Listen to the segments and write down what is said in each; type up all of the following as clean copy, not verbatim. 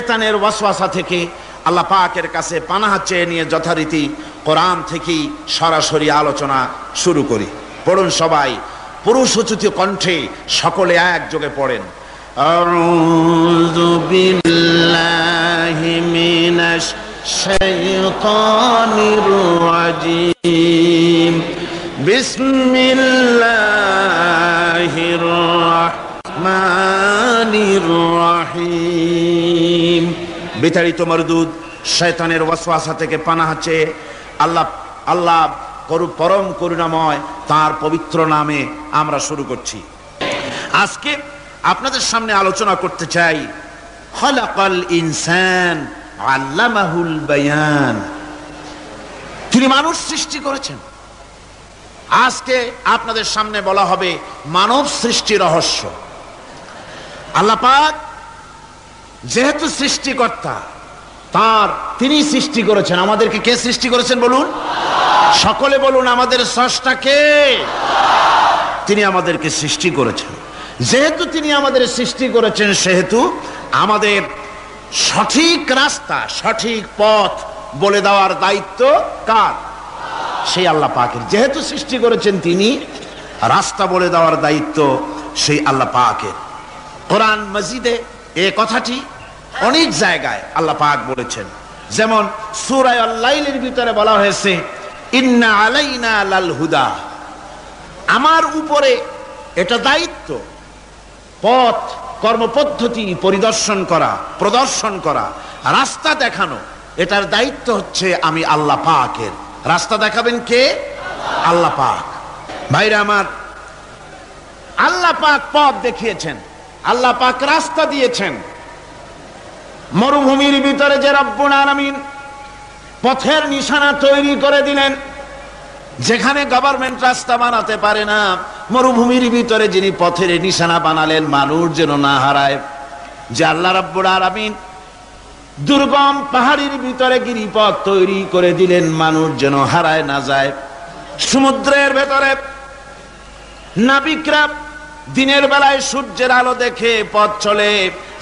শয়তানের ওয়াসওয়াসা থেকে আল্লাহ পাকের কাছে পানাহ চেয়ে নিয়ে যথারীতি কোরআন থেকেই সরাসরি আলোচনা শুরু করি। পড়ুন সবাই পুরুষোচিত কণ্ঠে, সকলে একযোগে পড়েন। আউযু বিল্লাহি মিনাশ শাইতানির রাজিম। বিসমিল্লাহির রাহমানির রাহিম। বিতাড়িত মরদুদ শয়তানের ওয়াসওয়াসা থেকে পানাহ চেয়ে আল্লাহ পরম করুণাময় তার পবিত্র নামে আমরা শুরু করছি। আজকে আপনাদের সামনে আলোচনা করতে চাই খালাকাল ইনসান আল্লামাহুল বায়ান। তিনি মানুষ সৃষ্টি করেছেন। আজকে আপনাদের সামনে বলা হবে মানব সৃষ্টি রহস্য। আল্লাহ পাক যেহেতু সৃষ্টিকর্তা, তিনি সৃষ্টি করেছেন। আমাদেরকে কে সৃষ্টি করেছেন বলুন? সকলে বলুন, আমাদের স্রষ্টা কে? তিনি আমাদেরকে সৃষ্টি করেছেন। যেহেতু তিনি আমাদের সৃষ্টি করেছেন, সেহেতু আমাদের সঠিক রাস্তা, সঠিক পথ বলে দেওয়ার দায়িত্ব কার? সেই আল্লাহ পাকের। যেহেতু সৃষ্টি করেছেন তিনি, রাস্তা বলে দেওয়ার দায়িত্ব সেই আল্লাহ পাকের। কোরআন মাজিদে এই কথাটি অনেক জায়গায় আল্লাহ পাক বলেছেন। যেমন সূরা আল-লাইলের ভিতরে বলা হয়েছে ইন্না আলাইনা লাল হুদা। আমার উপরে এটা দায়িত্ব, পথ কর্মপদ্ধতি পরিদর্শন করা, প্রদর্শন করা, রাস্তা দেখানো, এটার দায়িত্ব হচ্ছে আমি আল্লাহ পাকের। রাস্তা দেখাবেন কে? আল্লাহ পাক। ভাইরা আমার, আল্লাহ পাক পথ দেখিয়েছেন, আল্লাহ পাক রাস্তা দিয়েছেন। মরুভূমির ভিতরে যে রব্বুল আলামিন পথের নিশানা তৈরি করে দিলেন, যেখানে গভর্নমেন্ট রাস্তা বানাতে পারে না, মরুভূমির ভিতরে যিনি পথের নিশানা বানালেন মানুষ যেন না হারায়, যে আল্লাহ রাব্বুল আলামিন দুর্গম পাহাড়ের ভিতরে গিরিপথ তৈরি করে দিলেন মানুষ যেন হারায় না যায়। সমুদ্রের ভেতরে নাবিকরা দিনের বেলায় সূর্যের আলো দেখে পথ চলে,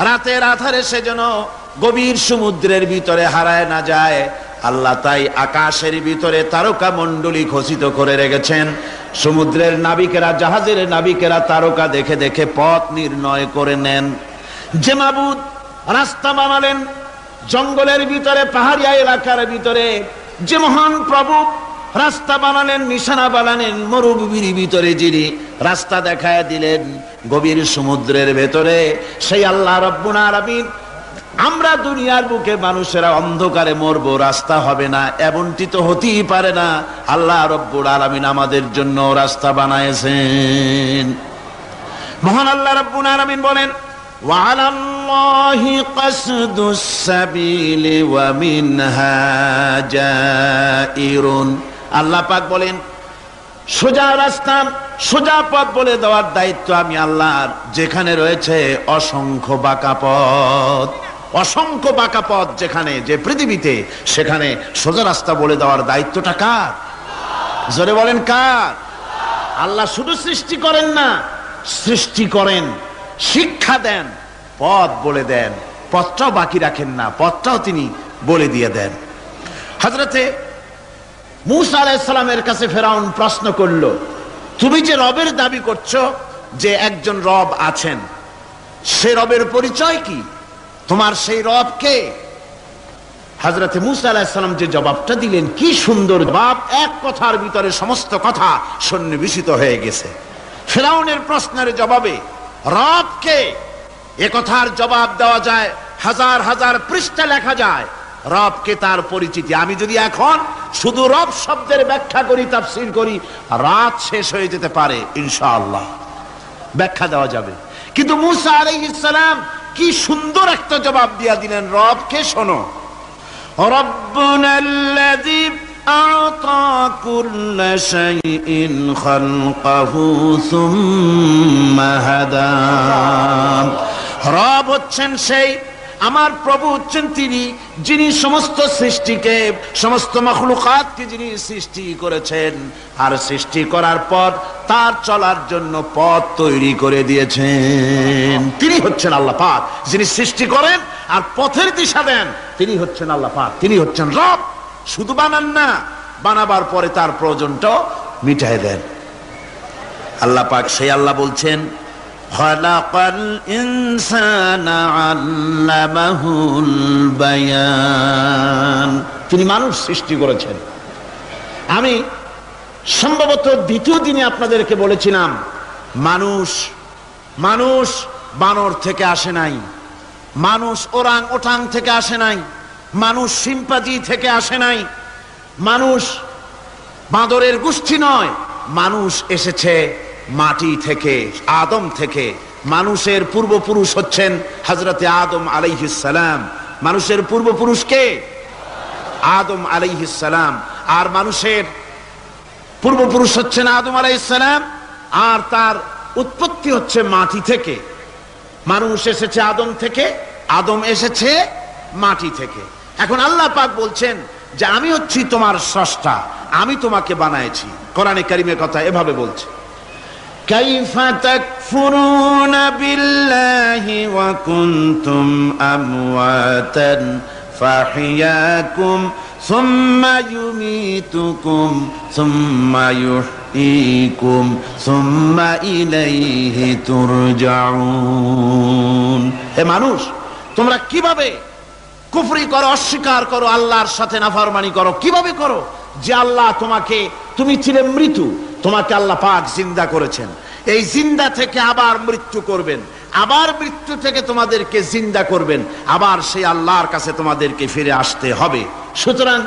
রাতের আধারে সে যেন গভীর সমুদ্রের ভিতরে হারায় না যায়। আল্লাহ তাই আকাশের ভিতরে তারকা মণ্ডলী খচিত করে রেখেছেন। সমুদ্রের নাবিকেরা, জাহাজের নাবিকেরা তারকা দেখে দেখে পথ নির্ণয় করে নেন। যে মাবুদ রাস্তা বানালেন জঙ্গলের ভিতরে, পাহাড়িয়া এলাকার ভিতরে, যে মহান প্রভু রাস্তা বানালেন, নিশানা বানালেন মরুভূমির ভিতরে, যিনি রাস্তা দেখায় দিলেন গভীর সমুদ্রের ভেতরে, সেই আল্লাহ রাব্বুল আলামিন। আমরা দুনিয়ার বুকে মানুষেরা অন্ধকারে মরবো, রাস্তা হবে না, এমনটি তো হতেই পারে না। আল্লাহ রাব্বুল আলামিন আমাদের জন্য রাস্তা বানায়েছেন। মহান আল্লাহ রাব্বুল আলামিন বলেন ওয়ালাল্লাহি কাসদুস সাবিলি ওয়া মিনহা জাইরুন। আল্লাহ পাক বলেন সোজা রাস্তা, সোজা পথ বলে দেওয়ার দায়িত্ব আমি আল্লাহর। যেখানে রয়েছে অসংখ্য বাঁকা পথ, অসংখ্য বাঁকা পথ যেখানে, যে পৃথিবীতে, সেখানে সোজা রাস্তা বলে দেওয়ার দায়িত্বটা কার? জোরে বলেন কার? আল্লাহ শুধু সৃষ্টি করেন না, সৃষ্টি করেন, শিক্ষা দেন, পথ বলে দেন, পথটাও বাকি রাখেন না, পথটাও তিনি বলে দিয়ে দেন। হযরতে মূসা আলাইহিস সালামের কাছে ফেরাউন প্রশ্ন করলো, তুমি যে রবের দাবি করছো, যে একজন রব আছেন, সে রবের পরিচয় কি? তোমার সেই রব কে? হযরতে মূসা আলাইহিস সালাম যে জবাবটা দিলেন, কি সুন্দর জবাব! এক কথার ভিতরে সমস্ত কথা সন্নিবেশিত হয়ে গেছে। ফেরাউনের প্রশ্নের জবাবে রব কে, এ কথার জবাব দেওয়া যায়, হাজার হাজার পৃষ্ঠা লেখা যায়। রবকে, তার পরিচিতি। আমি যদি এখন শুধু রব শব্দের ব্যাখ্যা করি, তাফসীর করি, রাত শেষ হয়ে যেতে পারে, ইনশাআল্লাহ ব্যাখ্যা দেওয়া যাবে। কিন্তু মূসা আলাইহিস সালাম কি সুন্দর একটা জবাব দিয়া দিলেন রবকে। শোনো, রব্বুনাল্লাযী আ'তা কুল্লা শাইইন খালকাহু সুম্মা হাদা। রব হচ্ছেন সেই, আমার প্রভু হচ্ছেন তিনি, যিনি সমস্ত সৃষ্টিকে, সমস্ত মাখলুকাতকে যিনি সৃষ্টি করেছেন, আর সৃষ্টি করার পর তার চলার জন্য পথ তৈরি করে দিয়েছেন। তিনি হচ্ছেন আল্লাহ পাক, যিনি সৃষ্টি করেন আর পথের দিশা দেন, তিনি হচ্ছেন আল্লাহ পাক, তিনি হচ্ছেন রব। শুধু বানান না, বানাবার পরে তার প্রয়োজনটাও মিটায় দেন। আল্লাহ পাক সেই আল্লাহ বলছেন, খালাকাল ইনসানা আল্লামাহুল বায়ান, তিনি মানুষ সৃষ্টি করেছেন। আমি সম্ভবত দ্বিতীয় দিনে আপনাদেরকে বলেছিলাম, মানুষ বানর থেকে আসে নাই, মানুষ ওরাং ওটাং থেকে আসে নাই, মানুষ শিম্পাঞ্জি থেকে আসে নাই, মানুষ বাঁদরের গোষ্ঠী নয়, মানুষ এসেছে মাটি থেকে, আদম থেকে। মানুষের পূর্বপুরুষ হচ্ছেন হযরতে আদম আলাইহিস সালাম। মানুষের পূর্বপুরুষ কে? আদম আলাইহিস সালাম। আর মানুষের পূর্বপুরুষ হচ্ছেন আদম আলাইহিস সালাম, আর তার উৎপত্তি হচ্ছে মাটি থেকে। মানুষ এসেছে আদম থেকে, আদম এসেছে মাটি থেকে। এখন আল্লাহ পাক বলছেন যে আমি হচ্ছি তোমার স্রষ্টা, আমি তোমাকে বানাইছি। কোরআনে কারীমের কথা এভাবে বলছে, কাইফা তাকফুরুনা বিল্লাহি ওয়া কুনতুম আমওয়াতান ফাহিয়াকুম সুম্মা ইউমীতুকুম সুম্মা ইউহয়ীকুম সুম্মা ইলাইহি তুরজাউন। হে মানুষ, তোমরা কিভাবে কুফরি করো, অস্বীকার করো, আল্লাহর সাথে নাফরমানি করো? কিভাবে করো? যে আল্লাহ তোমাকে, তুমি ছিলে মৃত্যু, তোমাকে আল্লাহ পাক জিন্দা করেছেন, এই জিন্দা থেকে আবার মৃত্যু করবেন, আবার মৃত্যু থেকে তোমাদেরকে জিন্দা করবেন, আবার সেই আল্লাহর কাছে তোমাদেরকে ফিরে আসতে হবে। সুতরাং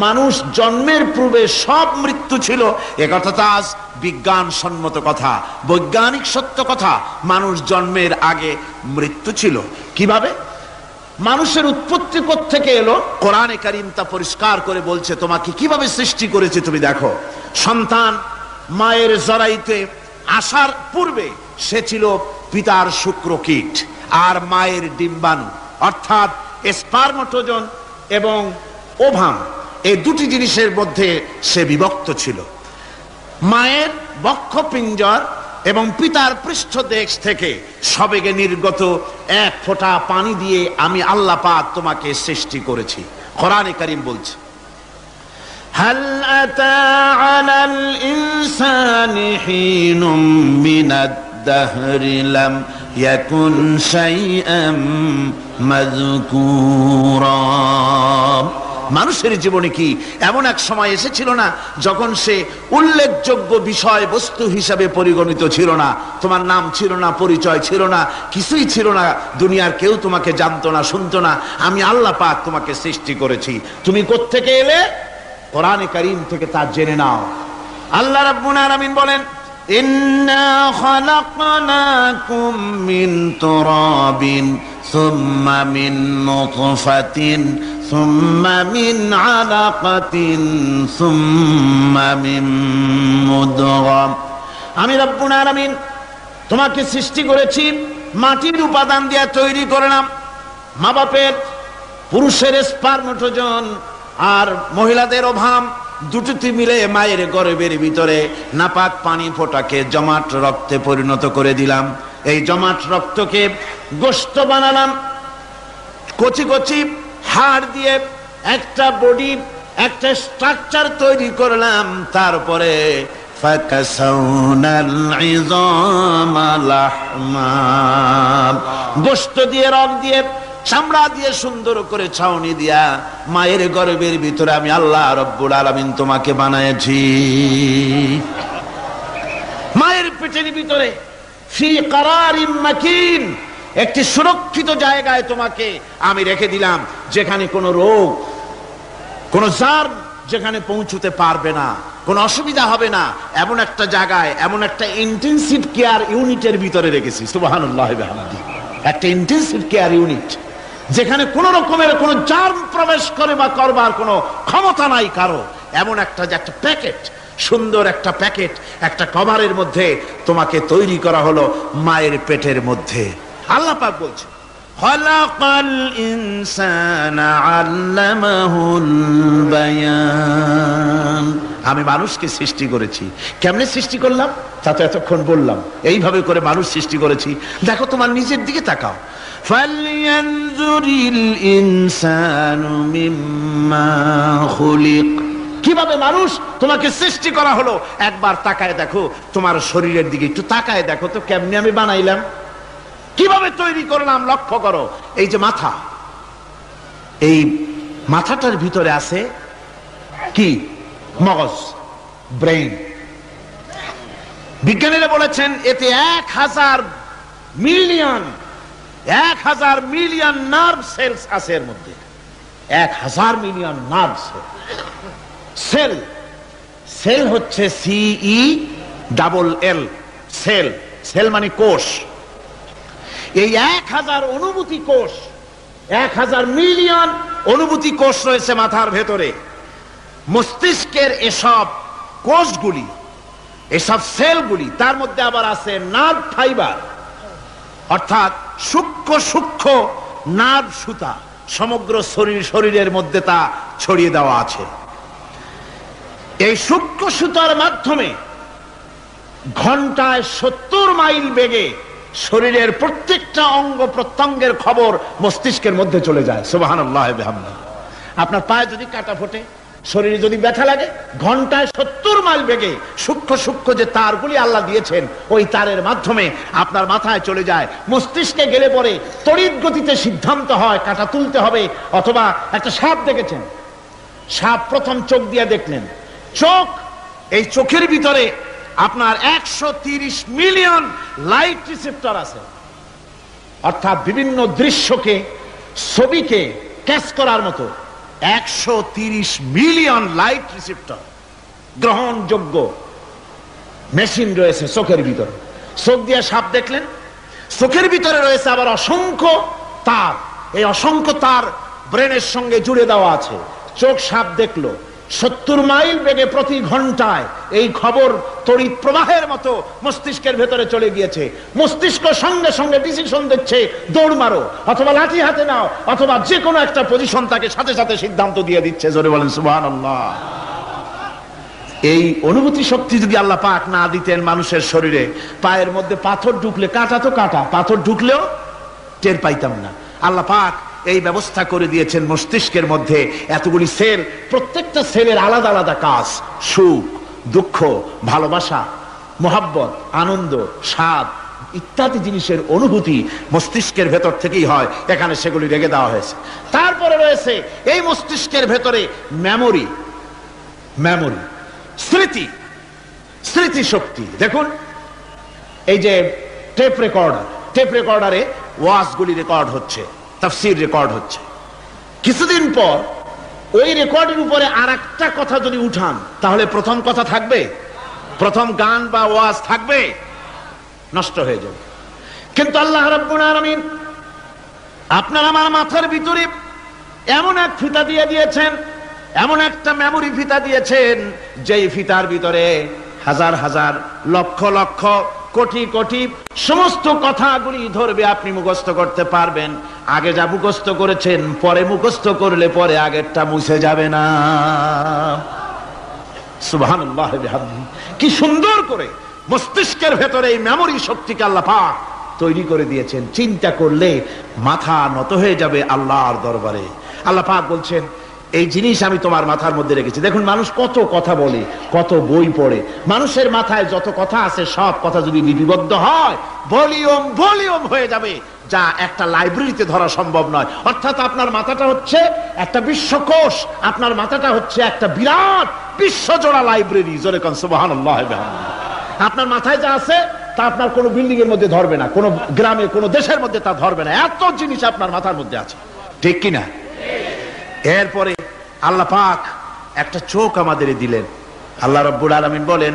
মানুষ জন্মের পূর্বে সব মৃত্যু ছিল, একথা তো আজ বিজ্ঞানসম্মত কথা, বৈজ্ঞানিক সত্য কথা। মানুষ জন্মের আগে মৃত্যু ছিল। কিভাবে? মানুষের উৎপত্তি কোত্থেকে এলো? কোরআনে কারীম তা পরিষ্কার করে বলছে, তোমাকে কিভাবে সৃষ্টি করেছে তুমি দেখো। সন্তান মায়ের জরায়ুতে আসার পূর্বে সে ছিল পিতার শুক্রকীট আর মায়ের ডিম্বাণু, অর্থাৎ স্পার্মটোজন এবং ওভাম, এই দুটি জিনিসের মধ্যে সে বিভক্ত ছিল। মায়ের বক্ষপিঞ্জর এবং পিতার পৃষ্ঠদেশ থেকে সবেগে নির্গত এক ফোঁটা পানি দিয়ে আমি আল্লাহ পাক তোমাকে সৃষ্টি করেছি। কোরআনে কারীম বলছে, হাল আতা আলাল ইনসানি হিনুম মিনাদ দাহরি লাম ইয়াকুন শাইআম মাযকুরা। মানুষের জীবনে কি এমন এক সময় এসেছিল না যখন সে উল্লেখযোগ্য বিষয় বস্তু হিসাবে পরিগণিত ছিল না? তোমার নাম ছিল না, পরিচয় ছিল না, কিছুই ছিল না, দুনিয়ার কেউ তোমাকে জানতো না, শুনতো না। আমি আল্লাহ পাক তোমাকে সৃষ্টি করেছি। তুমি কোত্থেকে এলে? কোরআনে কারীম থেকে তা জেনে নাও। আল্লাহ রাব্বুল আলামিন বলেন, ইন্না খালাকনাকুম মিন তুরাবিন সুম্মা মিন নুতফাতিন সুম্মা মিন আলাকাতিন সুম্মা মিন মুদগা। আমি রব্বুল আলামিন তোমাকে সৃষ্টি করেছি, মাটির উপাদান দিয়ে তৈরি করলাম। মা বাপের, পুরুষের স্পার্মটোজন আর মহিলাদের ওভাম দুটোতে মিলে মায়ের গর্ভের ভিতরে নাপাক পানি ফোঁটাকে জমাট রক্তে পরিণত করে দিলাম। এই জমাট রক্তকে গোশত বানালাম, কচি কচি হাড় দিয়ে একটা বডি, একটা স্ট্রাকচার তৈরি করলাম। তারপরে ফাকাসাউনাল ইযামা লাহমা, গোশত দিয়ে, রগ দিয়ে, চামড়া দিয়ে সুন্দর করে ছাউনি দিয়া মায়ের গর্ভের ভিতরে আমি আল্লাহ রব্বুল আলামিন তোমাকে বানাইছি। মায়ের পেটের ভিতরে ফি কারারিম মাকিন, একটি সুরক্ষিত জায়গায় তোমাকে আমি রেখে দিলাম, যেখানে কোনো রোগ, কোনো জার্ম যেখানে পৌঁছতে পারবে না, কোনো অসুবিধা হবে না। এমন একটা জায়গায়, এমন একটা ইন্টেনসিভ কেয়ার ইউনিটের ভিতরে রেখেছি। সুবহানাল্লাহ বিহামদিহি। একটা ইন্টেনসিভ কেয়ার ইউনিট, যেখানে কোনো রকমের কোনো জার্ম প্রবেশ করে বা করবার কোনো ক্ষমতা নাই কারো। এমন একটা যে একটা প্যাকেট, সুন্দর একটা প্যাকেট, একটা কভারের মধ্যে তোমাকে তৈরি করা হলো মায়ের পেটের মধ্যে। আল্লাহ পাক বলছে, খালাকাল ইনসানা আল্লামাহুল বায়ান। আমি মানুষকে সৃষ্টি করেছি। কেমনে সৃষ্টি করলাম তা তো এতক্ষণ বললাম। এইভাবে করে মানুষ সৃষ্টি করেছি। দেখো, তোমার নিজের দিকে তাকাও। ফালইয়ানজুরিল ইনসানু মিম্মা খুলিক। কিভাবে মানুষ তোমাকে সৃষ্টি করা হলো, একবার তাকায় দেখো, তোমার শরীরের দিকে একটু তাকায় দেখো তো কেমনে আমি বানাইলাম, কিভাবে তৈরি করলাম, লক্ষ্য করো। এই যে মাথা, এই মাথাটার ভিতরে আছে কি? মগজ, ব্রেইন। বিজ্ঞানীরা বলেছেন এতে 1000 মিলিয়ন নার্ভ সেলস আছে এর মধ্যে। 1000 মিলিয়ন নার্ভ সেল। সেল হচ্ছে CELL, সেল। সেল মানে কোষ। এই 1000 অনুভূতি কোষ, 1000 মিলিয়ন অনুভূতি কোষ রয়েছে মাথার ভেতরে। মস্তিষ্কের এসব কোষগুলি, এসব সেলগুলি, তার মধ্যে আবার আছে নার্ভ ফাইবার, অর্থাৎ সূক্ষ্ম সূক্ষ্ম নার্ভ সুতা সমগ্র শরীরের মধ্যে তা ছড়িয়ে দেওয়া আছে। এই সূক্ষ্ম সুতার মাধ্যমে ঘন্টায় 70 মাইল বেগে শরীরের প্রত্যেকটা অঙ্গ প্রত্যঙ্গের খবর মস্তিষ্কের মধ্যে চলে যায়। সুবহানাল্লাহ ওয়া বিহামদিহি। আপনার পায়ে যদি কাটা ফোটে, শরীরে যদি ব্যথা লাগে, ঘন্টায় 70 মাইল বেগে সূক্ষ্ম সূক্ষ্ম যে তারগুলি আল্লাহ দিয়েছেন, ওই তারের মাধ্যমে আপনার মাথায় চলে যায়। মস্তিষ্কে গেলে পরে তড়িৎ গতিতে সিদ্ধান্ত হয় কাটা তুলতে হবে, অথবা একটা সাপ দেখেছেন, সাপ প্রথম চোখ দিয়ে দেখলেন, চোখ, এই চোখের ভিতরে আপনার 130 মিলিয়ন লাইট রিসেপ্টর আছে, অর্থাৎ বিভিন্ন দৃশ্যকে, ছবিকে ক্যাচ করার মতো 130 মিলিয়ন লাইট রিসেপ্টর গ্রহণযোগ্য মেশিন রয়েছে চোখের ভিতরে। চোখ দিয়ে সাপ দেখলেন, চোখের ভিতরে রয়েছে আবার অসংখ্য তার। এই অসংখ্য তার ব্রেনের সঙ্গে জুড়ে দেওয়া আছে। চোখ সাপ দেখলো, 70 মাইল বেগে প্রতি ঘন্টায় এই খবর তড়িৎ প্রবাহের মতো মস্তিষ্কের ভেতরে চলে গিয়েছে। মস্তিষ্ক সঙ্গে সঙ্গে ডিসিশন দিচ্ছে, দৌড় মারো, অথবা লাঠি হাতে নাও, অথবা যে কোনো একটা পজিশন তাকে সাথে সাথে সিদ্ধান্ত দিয়ে দিচ্ছে। জোরে বলেন সুবহানাল্লাহ। এই অনুভূতি শক্তি যদি আল্লাহ পাক না দিতেন মানুষের শরীরে, পায়ের মধ্যে পাথর ঢুকলে, কাটা তো কাটা, পাথর ঢুকলেও টের পাইতাম না। আল্লাহ পাক এই ব্যবস্থা করে দিয়েছেন মস্তিষ্কের মধ্যে এতগুলি সেল, প্রত্যেকটা সেলের আলাদা আলাদা কাজ। সুখ, দুঃখ, ভালোবাসা, মোহাব্বত, আনন্দ, স্বাদ ইত্যাদি জিনিসের অনুভূতি মস্তিষ্কের ভেতর থেকেই হয়। এখানে সেগুলি রেখে দেওয়া হয়েছে। তারপরে রয়েছে এই মস্তিষ্কের ভেতরে মেমোরি, স্মৃতি শক্তি। দেখুন, এই যে টেপ রেকর্ডারে ওয়াজগুলি রেকর্ড হচ্ছে, তাফসীর রেকর্ড হচ্ছে। কিছুদিন পর ওই রেকর্ডের উপরে আরেকটা কথা যদি উঠান, তাহলে প্রথম কথা থাকবে? প্রথম গান বা ওয়াজ থাকবে? নষ্ট হয়ে যাবে। কিন্তু আল্লাহ রাব্বুল আলামিন আপনার আমার মাথার ভিতরে এমন এক ফিতা দিয়ে দিয়েছেন, এমন একটা মেমোরি ফিতা দিয়েছেন, যেই ফিতার ভিতরে হাজার হাজার, লক্ষ লক্ষ, কোটি কোটি সমস্ত কথাগুলি ধরবে, আপনি মুখস্থ করতে পারবেন। আগে যা মুখস্থ করেছেন, পরে মুখস্থ করলে পরে আগেরটা মুছে যাবে না। সুবহানাল্লাহ ওয়া বিহামদিহি। কি সুন্দর করে মস্তিষ্কের ভেতরে এই মেমোরি শক্তিকে আল্লাহ পাক তৈরি করে দিয়েছেন। চিন্তা করলে মাথা নত হয়ে যাবে আল্লাহর দরবারে। আল্লাহ পাক বলছেন, এই জিনিস আমি তোমার মাথার মধ্যে রেখেছি। দেখুন, মানুষ কত কথা বলে, কত বই পড়ে, মানুষের মাথায় যত কথা আছে সব কথা যদি লিপিবদ্ধ হয়, ভলিউম হয়ে যাবে, যা একটা লাইব্রেরিতে ধরা সম্ভব নয়। অর্থাৎ আপনার মাথাটা হচ্ছে একটা বিশ্বকোষ, আপনার মাথাটা হচ্ছে একটা বিরাট বিশ্বজোড়া লাইব্রেরি। জোরে কোন সুবহানাল্লাহ। আপনার মাথায় যা আছে তা আপনার কোনো বিল্ডিং এর মধ্যে ধরবে না, কোনো গ্রামে, কোনো দেশের মধ্যে তা ধরবে না। এত জিনিস আপনার মাথার মধ্যে আছে, ঠিক কিনা? এরপরে আল্লাহ পাক একটা চোখ আমাদের দিলেন। আল্লাহ রাব্বুল আলামিন বলেন,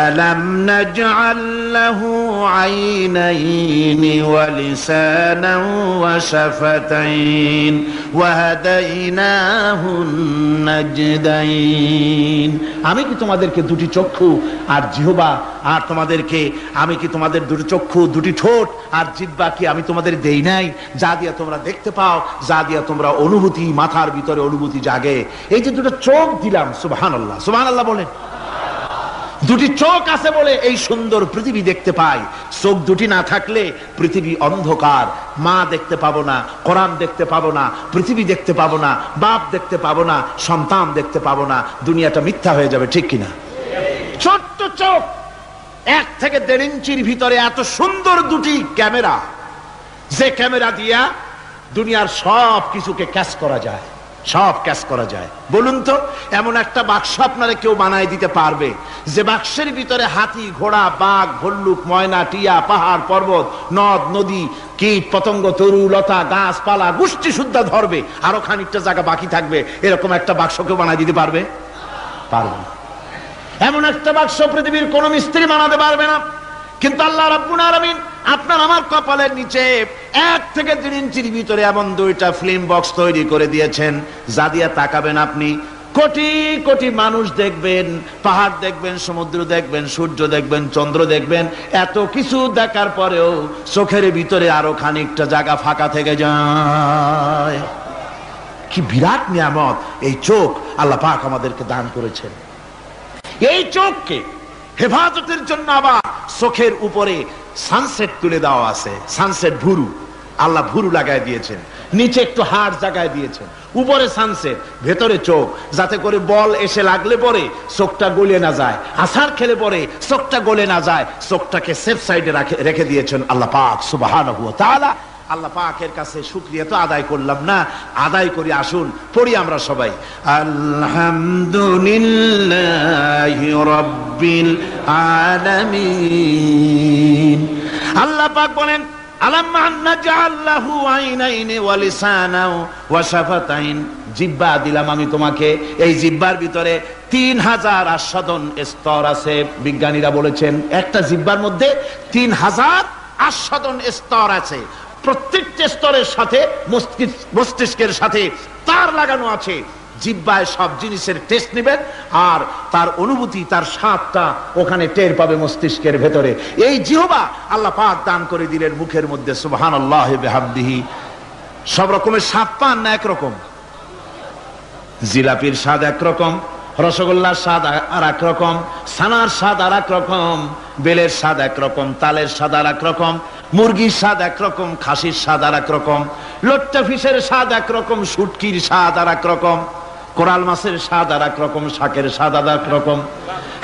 আলাম নাজআল লাহু আইনাইনি ওয়া লিসানান ওয়া শাফাতাইন ওয়া হাদাইনাহুন নাজদাইন। আমি কি তোমাদেরকে দুটি চক্ষু আর জিহ্বা, আর তোমাদেরকে আমি কি তোমাদের দুটি চক্ষু, দুটি ঠোঁট আর জিহ্বা কি আমি তোমাদের দেই নাই, যা দিয়া তোমরা দেখতে পাও, যা দিয়া তোমরা অনুভূতি, মাথার ভিতরে অনুভূতি জাগে? এই যে দুটো চোখ দিলাম, সুবহানাল্লাহ, সুবহানাল্লাহ বলেন। দুটি চোখ আছে বলে এই সুন্দর পৃথিবী দেখতে পাই। চোখ দুটি না থাকলে পৃথিবী অন্ধকার। মা দেখতে পাবো না, কোরআন দেখতে পাবো না, পৃথিবী দেখতে পাবো না, বাপ দেখতে পাবো না, সন্তান দেখতে পাবো না, দুনিয়াটা মিথ্যা হয়ে যাবে, ঠিক কিনা? ছোট্ট চোখ, 1 থেকে 1.5 ইঞ্চির ভিতরে এত সুন্দর দুটি ক্যামেরা, যে ক্যামেরা দিয়া দুনিয়ার সব কিছুকে ক্যাচ করা যায়, সব ক্যাচ করা যায়। বলুন তো, এমন একটা বাক্স আপনারা কেউ বানায় দিতে পারবে যে বাক্সের ভিতরে হাতি, ঘোড়া, বাঘ, ভল্লুক, ময়না, টিয়া, পাহাড়, পর্বত, নদ, নদী, কীট, পতঙ্গ, তরু, লতা, গাছপালা, গোষ্ঠী সুদ্ধা ধরবে, আরো খানিকটা জায়গা বাকি থাকবে, এরকম একটা বাক্স কেউ বানায় দিতে পারবে? পারবে না। এমন একটা বাক্স পৃথিবীর কোন মিস্ত্রি বানাতে পারবে না। কিন্তু আল্লাহ রাব্বুল আলামিন আপনার আমার কপালের নিচে 1 থেকে 1.5 ইঞ্চির ভিতরে এমন 2টা ফিল্ম বক্স তৈরি করে দিয়েছেন, যা দিয়ে তাকাবেন আপনি কোটি কোটি মানুষ দেখবেন, পাহাড় দেখবেন, সমুদ্র দেখবেন, সূর্য দেখবেন, চন্দ্র দেখবেন। এত কিছু দেখার পরেও চোখের ভিতরে আরো খানিকটা জায়গা ফাঁকা থেকে যায়। কি বিরাট নিয়ামত এই চোখ আল্লাহ পাক আমাদেরকে দান করেছেন। এই চোখকে হেফাজতের জন্য আবার চোখের উপরে সানসেট তুলে দেওয়া আছে। সানসেট ভুরু, আল্লাহ ভুরু লাগায় দিয়েছেন, নিচে একটু হাড় জায়গায় দিয়েছেন, উপরে সানসেট, ভেতরে চোখ, যাতে করে বল এসে লাগলে পরে চোখটা গলে না যায়, আছাড় খেলে পরে চোখটা গলে না যায়, চোখটাকে সেফ সাইডে রেখে দিয়েছেন আল্লাহ পাক সুবহানাহু ওয়া তাআলা। আল্লাহ পাকের কাছে শুকরিয়া তো আদায় করলাম না, আদায় করি। আসুন পড়ি আমরা সবাই, আলহামদুলিল্লাহি রাব্বিল আলামিন। আল্লাহ পাক বলেন, আলাম নাজআল লাহু আইনাইনি ওয়া লিসানাও ওয়া শাফাতাইন। জিহ্বা দিলাম আমি তোমাকে, এই জিহ্বার ভিতরে 3000 আস্বাদন স্তর আছে। বিজ্ঞানীরা বলেছেন একটা জিহ্বার মধ্যে 3000 আস্বাদন স্তর আছে। প্রত্যেকটা স্তরের সাথে মস্তিষ্কের সাথে তার লাগানো আছে। জিহ্বায় সব জিনিসের টেস্ট নেবেন, আর তার অনুভূতি, তার স্বাদটা ওখানে টের পাবে মস্তিষ্কের ভেতরে। এই জিহ্বা আল্লাহ পাক দান করে দিলেন মুখের মধ্যে। সুবহানাল্লাহি বিহামদিহি। সব রকমের স্বাদ পান না একরকম? জিলাপির স্বাদ একরকম, রসগোল্লার স্বাদ আর এক রকম, ছানার স্বাদ আর এক রকম, বেলের স্বাদ একরকম, তালের স্বাদ আর এক রকম, মুরগির স্বাদ একরকম, খাসির স্বাদ আর এক রকম, লট্টা ফিশের স্বাদ একরকম, শুটকির স্বাদ আর এক রকম, কোরাল মাছের স্বাদ আর এক রকম, শাকের স্বাদ আর এক রকম।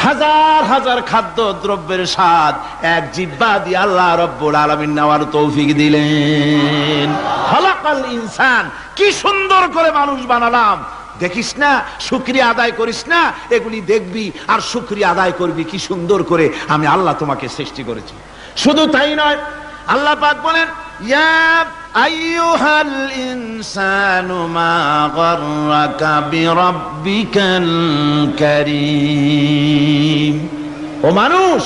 হাজার হাজার খাদ্য দ্রব্যের স্বাদ এক জিহ্বা দিয়ে আল্লাহ রব্বুল আলামিন নেওয়ার তৌফিক দিলেন। খালাকাল ইনসান, কি সুন্দর করে মানুষ বানালাম। দেখিস না, শুকরিয়া আদায় করিস না, এগুলি দেখবি আর শুকরিয়া আদায় করবি কি সুন্দর করে আমি আল্লাহ তোমাকে সৃষ্টি করেছি। শুধু তাই নয়, আল্লাহ পাক বলেন, ইয়া আইয়ুহাল ইনসানু মা গাররাকা বিরাব্বিকাল কারীম। ও মানুষ,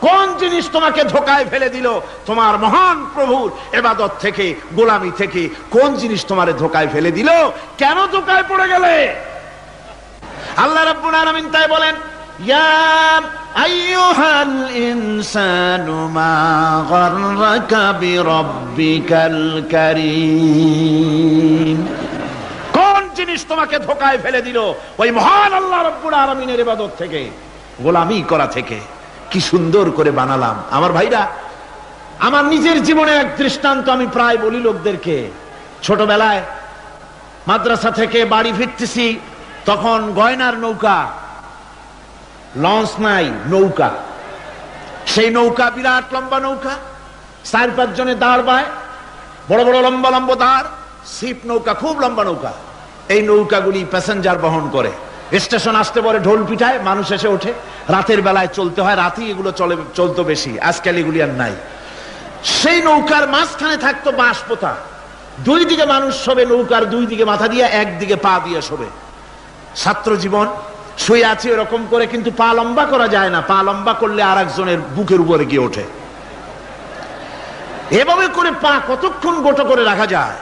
কোন জিনিস তোমাকে ধোঁকায় ফেলে দিল? তোমার মহান প্রভুর ইবাদত থেকে, গোলামি থেকে কোন জিনিস তোমারে ধোঁকায় ফেলে দিল? কেন ধোঁকায় পড়ে গেলে? আল্লাহ রাব্বুল আলামিন তাই বলেন, ইয়া আইয়ুহাল ইনসানু মা গাররাকা বিরাব্বিকাল কারীম। কোন জিনিস তোমাকে ধোঁকায় ফেলে দিল? ওই মহান আল্লাহ রাব্বুল আলামিনের ইবাদত থেকে, গোলামি করা থেকে। কি সুন্দর করে বানালাম। আমার ভাইরা, আমার নিজের জীবনে এক দৃষ্টান্ত আমি প্রায় বলি লোকদেরকে। ছোটবেলায় মাদ্রাসা থেকে বাড়ি ফিরতেছি, তখন গয়নার নৌকা, লঞ্চ নাই, নৌকা। সেই নৌকা বিরাট লম্বা নৌকা, 4-5 জনে দাঁড় বায়, বড় বড় লম্বা লম্বা দাঁড়, ছিপ নৌকা, খুব লম্বা নৌকা। এই নৌকাগুলি প্যাসেঞ্জার বহন করে। স্টেশন আসতে পরে ঢোল পিটায়, মানুষ এসে ওঠে। রাতের বেলায় চলতে হয়, রাতেই এগুলো চলতো বেশি, আজকাল এগুলি আর নাই। সেই নৌকার মাঝখানে থাকতো বাঁশ পোতা, 2 দিকে মানুষ শোবে, নৌকার 2 দিকে মাথা দিয়ে, 1 দিকে পা দিয়ে শোবে। ছাত্র জীবন, শুয়ে আছে এরকম করে, কিন্তু পা লম্বা করা যায় না, পা লম্বা করলে আর একজনের বুকের উপরে গিয়ে ওঠে। এভাবে করে পা কতক্ষণ গোটো করে রাখা যায়?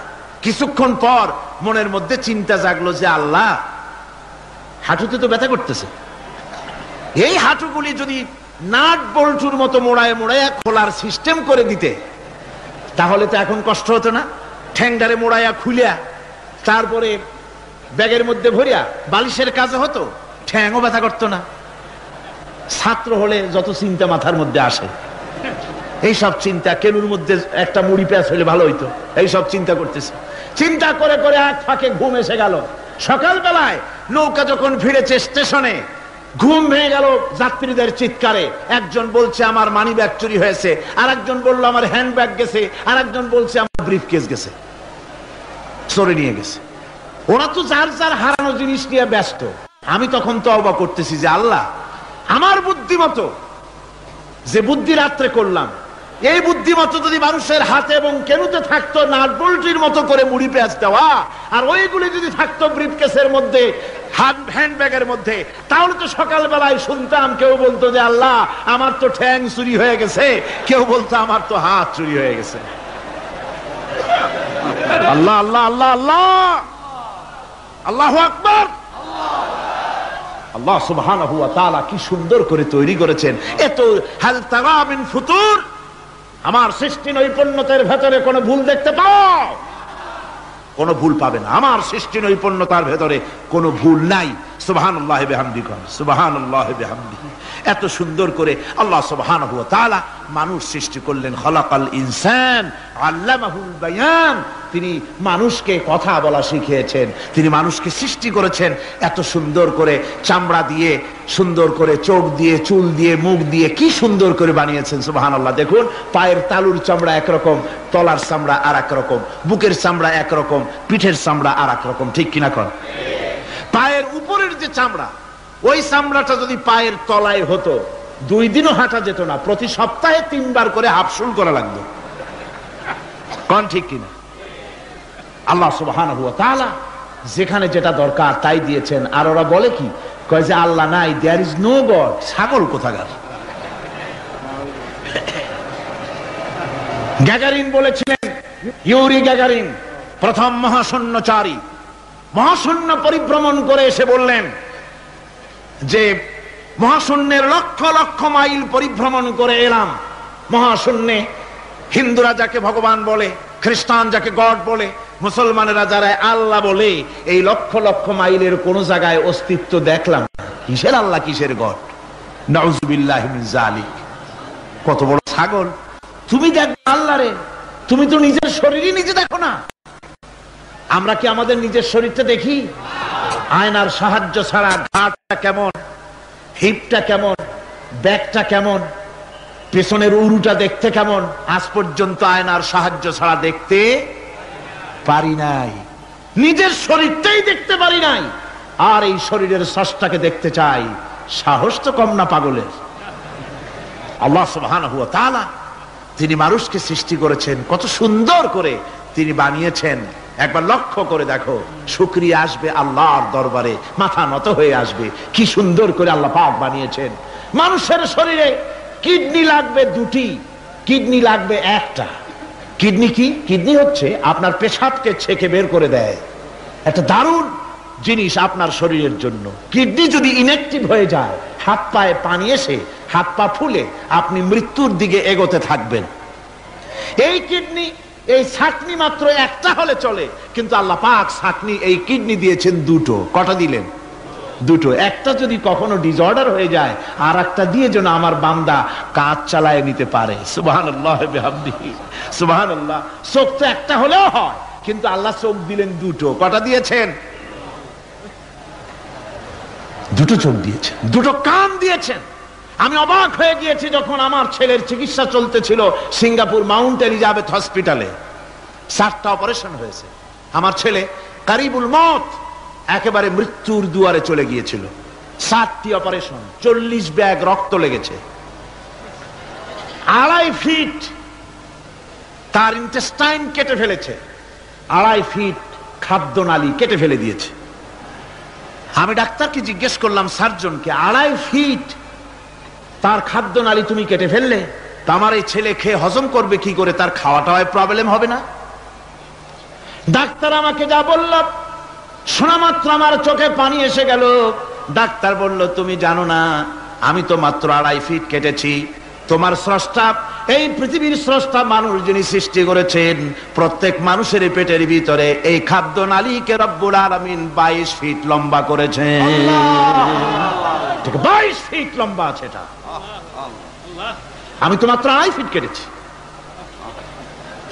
কিছুক্ষণ পর মনের মধ্যে চিন্তা জাগলো যে আল্লাহ, হাঁটুতে তো ব্যথা করতেছে, এই হাঁটুগুলি যদি নাট বল্টুর মতো মোড়ায় মোড়ায় খোলার সিস্টেম করে দিতে, তাহলে তো এখন কষ্ট হতো না। ঠ্যাংডারে মোড়াইয়া খুলিয়া তারপরে ব্যাগের মধ্যে ভরিয়া বালিশের কাজে হতো, ঠ্যাংও ব্যথা করতো না। ছাত্র হলে যত চিন্তা মাথার মধ্যে আসে, এইসব চিন্তা, কেনুর মধ্যে একটা মুড়ি পেঁয়াজ হলে ভালো হইতো, এইসব চিন্তা করতেছে। চিন্তা করে করে এক ফাঁকে ঘুম এসে গেল। সকালবেলায় নৌকা যখন ফিরেছে স্টেশনে, ঘুম ভেঙে গেল যাত্রীদের চিৎকারে। একজন বলছে আমার মানি ব্যাগ চুরি হয়েছে, আর একজন বললো আমার হ্যান্ড ব্যাগ গেছে, আর একজন বলছে আমার ব্রিফকেস গেছে, চোরে নিয়ে গেছে। ওরা তো যার যার হারানো জিনিস নিয়ে ব্যস্ত। আমি তখন তওবা করতেছি যে আল্লাহ, আমার বুদ্ধিমতো যে বুদ্ধি রাত্রে করলাম, এই বুদ্ধিমতো যদি মানুষের হাতে এবং কেনুতে থাকতো নাট বল্টির মতো করে মুড়ি পেঁয়াজ দেওয়া, আর ওইগুলি যদি থাকতো ব্রিফকেসের মধ্যে, হ্যান্ডব্যাগের মধ্যে, তাহলে তো সকালবেলায় শুনতাম কেউ বলতো যে আল্লাহ আমার তো ঠ্যাং চুরি হয়ে গেছে, কেউ বলতো আমার তো হাত চুরি হয়ে গেছে। আল্লাহ আল্লাহ আল্লাহ আল্লাহ, আল্লাহু আকবার। আল্লাহ সুবহানাহু ওয়া তাআলা কি সুন্দর করে তৈরি করেছেন। এত হাল তারা মিন ফুতুর, আমার সৃষ্টি নৈপুণ্যতার ভেতরে কোনো ভুল দেখতে পাও? কোনো ভুল পাবে না। আমার সৃষ্টি নৈপুণ্যতার ভেতরে কোনো ভুল নাই। সুবহানাল্লাহি ওয়া বিহামদিহি, সুবহানাল্লাহি ওয়া বিহামদিহি। এত সুন্দর করে আল্লাহ সুবহানাহু ওয়া তাআলা মানুষ সৃষ্টি করলেন। খলাকাল ইনসান আল্লামাহুল বায়ান। তিনি মানুষকে কথা বলা শিখিয়েছেন, তিনি মানুষকে সৃষ্টি করেছেন এত সুন্দর করে, চামড়া দিয়ে, সুন্দর করে চোখ দিয়ে, চুল দিয়ে, মুখ দিয়ে, কি সুন্দর করে বানিয়েছেন। সুবহানাল্লাহ। দেখুন, পায়ের তালুর চামড়া একরকম, তলার চামড়া আর এক রকম, বুকের চামড়া একরকম, পিঠের চামড়া আর এক রকম, ঠিক কিনা কন? পায়ের উপরের যে চামড়া, ওই চামড়াটা যদি পায়ের তলায় হতো, 2 দিনও হাঁটা যেত না। প্রতি সপ্তাহে 3 বার করে হাফসুল করা লাগতো, কোন ঠিক কিনা? আল্লাহ সুবহানাহু ওয়া তাআলা যেখানে যেটা দরকার তাই দিয়েছেন। আর ওরা বলে কি, কয় যে আল্লাহ নাই, দেয়ার ইজ নো গড। ছাগল কোথাকার। গ্যাগারিন বলেছিলেন, ইউরি গ্যাগারিন প্রথম মহাশূন্যচারী, মহাশূন্য পরিভ্রমণ করে এসে বললেন যে মহাশূন্যের লক্ষ লক্ষ মাইল পরিভ্রমণ করে এলাম। মহাশূন্যে হিন্দুরা যাকে ভগবান বলে, খ্রিস্টান যাকে গড বলে, মুসলমানেরা যারা আল্লাহ বলে, এই লক্ষ লক্ষ মাইলের কোন জায়গায় অস্তিত্ব দেখলাম। কিসের আল্লাহ, কিসের গড? নাউযুবিল্লাহি মিন যালিক। কত বড় ছাগল! তুমি দেখো আল্লাহ রে, তুমি তো নিজের শরীরই নিজে দেখো না। আমরা কি আমাদের নিজের শরীরটা দেখি? আয়নার সাহায্য ছাড়া ঘাড়টা কেমন, হিপটা কেমন, ব্যাকটা কেমন, পেছনের উরুটা দেখতে কেমন, আজ পর্যন্ত আয়নার সাহায্য ছাড়া দেখতে পারি নাই। নিজের শরীরটাই দেখতে পারি নাই, আর এই শরীরের স্রষ্টাকে দেখতে চাই। সাহস তো কম না পাগলের। আল্লাহ সুবহানাহু ওয়া তাআলা তিনি মানুষকে সৃষ্টি করেছেন, কত সুন্দর করে তিনি বানিয়েছেন। একবার লক্ষ্য করে দেখো, শুকরিয়া আসবে আল্লাহর দরবারে, মাথা নত হয়ে আসবে। কি সুন্দর করে আল্লাহ পাক বানিয়েছেন। মানুষের শরীরে কিডনি লাগবে 2টি, কিডনি লাগবে 1টা। কিডনি কি? কিডনি হচ্ছে আপনার পেশাবকে ছেঁকে বের করে দেয়, একটা দারুণ জিনিস আপনার শরীরের জন্য। কিডনি যদি ইনঅ্যাক্টিভ হয়ে যায়, হাত পায়ে পানি এসে হাত পা ফুলে আপনি মৃত্যুর দিকে এগোতে থাকবেন। এই কিডনি, এই ছাকনি মাত্র 1টা হলে চলে, কিন্তু আল্লাহ পাক ছাকনি, এই কিডনি দিয়েছেন 2টো। কটা দিলেন? 2টো। একটা যদি কখনো ডিসঅর্ডার হয়ে যায়, আর একটা দিয়ে যেন আমার বান্দা কাজ চালায় নিতে পারে। সুবহানাল্লাহ বিহামদিহি, সুবহানাল্লাহ। চোখ তো একটা হলেও হয়, কিন্তু আল্লাহ চোখ দিলেন 2টো। কটা দিয়েছেন? 2টো চোখ দিয়েছেন, 2টো কান দিয়েছেন। আমি অবাক হয়ে গিয়েছি যখন আমার ছেলের চিকিৎসা চলতেছিল সিঙ্গাপুর মাউন্ট এলিজাবেথ হসপিটালে। 4টা অপারেশন হয়েছে। আমার ছেলে কারিবুল মত, একেবারে মৃত্যুর দুয়ারে চলে গিয়েছিল। 7টি অপারেশন, 40 ব্যাগ রক্ত লেগেছে। 2.5 ফিট তার ইন্টেস্টাইন কেটে ফেলেছে, 2.5 ফিট খাদ্যনালী কেটে ফেলে দিয়েছে। আমি ডাক্তারকে জিজ্ঞেস করলাম, সার্জনকে, 2.5 ফিট তার খাদ্যনালী তুমি কেটে ফেললে, তা আমার এই ছেলে খেয়ে হজম করবে কি করে? তার খাওয়াটায় প্রবলেম হবে না? ডাক্তার আমাকে যা বলল, শোনা মাত্র আমার চোখে পানি এসে গেল। ডাক্তার বলল, তুমি জানো না, আমি তো মাত্র 2.5 ফিট কেটেছি। তোমার স্রষ্টা, এই পৃথিবীর স্রষ্টা মানুষ যিনি সৃষ্টি করেছেন, প্রত্যেক মানুষের পেটের ভিতরে এই খাদ্য নালীকে রব্বুল আলামিন 22 ফিট লম্বা করেছেন। থেকে 22 ফিট লম্বা আছে এটা। আমি তো মাত্র 2 ফিট কেটেছি।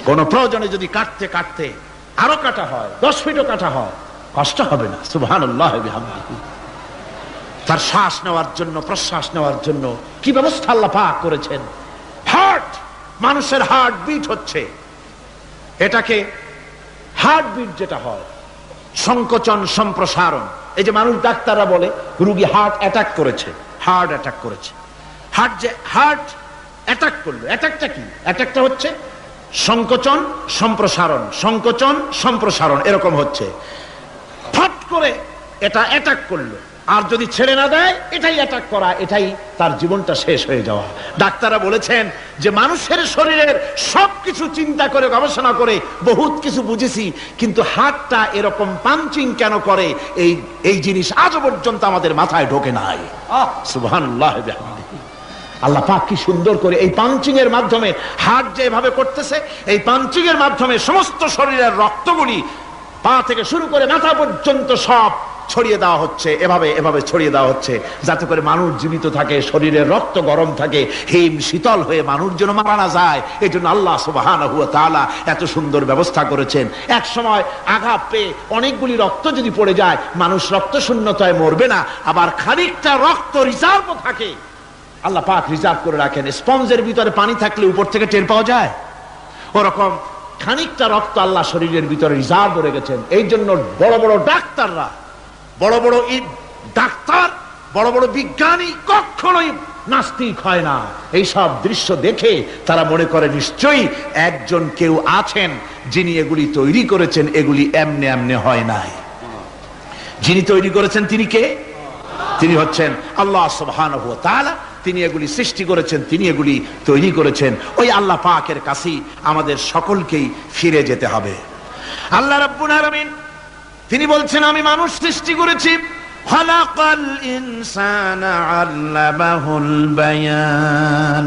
কোন প্রয়োজনে যদি কাটতে কাটতে আরো কাটা হয়, 10 ফিটও কাটা হয়, কষ্ট হবে না। সুবহানাল্লাহ বিহামদিহি। তার শ্বাস নেওয়ার জন্য, প্রশ্বাস নেওয়ার জন্য কি ব্যবস্থা আল্লাহ পাক করেছেন। হার্ট, মানুষের হার্ট বিট হচ্ছে, এটাকে হার্ট বিট যেটা হয়, সংকোচন সম্প্রসারণ। এই যে মানুষ, ডাক্তাররা বলে রোগী হার্ট অ্যাটাক করেছে, হার্ট অ্যাটাক করেছে। হার্ট অ্যাটাক করলো, অ্যাটাকটা কি? অ্যাটাকটা হচ্ছে সংকোচন সম্প্রসারণ, সংকোচন সম্প্রসারণ, এরকম হচ্ছে। ফট করে এটা অ্যাটাক করলো, আর যদি ছেড়ে না দেয় এটাই অ্যাটাক করা, এটাই তার জীবনটা শেষ হয়ে যাওয়া। ডাক্তাররা বলেছেন যে মানুষের শরীরের সবকিছু চিন্তা করে, গবেষণা করে বহুত কিছু বুঝেছি, কিন্তু হার্টটা এরকম পাঞ্চিং কেন করে, এই জিনিস আজও পর্যন্ত আমাদের মাথায় ঢোকে নাই। সুবহানাল্লাহ বিহামদিহি। আল্লাহ পাক কি সুন্দর করে এই পাঞ্চিং এর মাধ্যমে, হার্ট যে এভাবে করতেছে, এই পাঞ্চিং এর মাধ্যমে সমস্ত শরীরের রক্তগুলি পা থেকে শুরু করে মাথা পর্যন্ত সব ছড়িয়ে দেওয়া হচ্ছে, এভাবে এভাবে ছড়িয়ে দেওয়া হচ্ছে, যাতে করে মানুষ জীবিত থাকে, শরীরের রক্ত গরম থাকে, হিম শীতল হয়ে মানুষ যেন মারা না যায়। এই জন্য আল্লাহ সুবহানাহু ওয়া তাআলা এত সুন্দর ব্যবস্থা করেছেন। এক সময় আঘাত পেয়ে অনেকগুলি রক্ত যদি পড়ে যায়, মানুষ রক্ত শূন্যতায় মরবে না, আবার খানিকটা রক্ত রিজার্ভ থাকে। আল্লাহ পাক রিজার্ভ করে রাখেন। স্পঞ্জের ভিতরে পানি থাকলে উপর থেকে টের পাওয়া যায়, ওরকম খানিকটা রক্ত আল্লাহ শরীরের ভিতরে রিজার্ভ করে গেছেন। এই জন্য বড় বড় ডাক্তাররা, বড় বড় ডাক্তার, বড় বড় বিজ্ঞানী কখনোই নাস্তিক হয় না। এই সব দৃশ্য দেখে তারা মনে করে নিশ্চয়ই একজন কেউ আছেন যিনি এগুলি তৈরি করেছেন, এগুলি এমনে এমনে হয় নাই। যিনি তৈরি করেছেন তিনি কে? তিনি হচ্ছেন আল্লাহ সুবহানাহু ওয়া তাআলা। তিনি এগুলি সৃষ্টি করেছেন, তিনি এগুলি তৈরি করেছেন। ওই আল্লাহ পাকের কাছেই আমাদের সকলকেই ফিরে যেতে হবে। আল্লাহ রাব্বুল আলামিন তিনি বলছেন, আমি মানুষ সৃষ্টি করেছি। খালাকাল ইনসানা আল্লামাহুল বায়ান।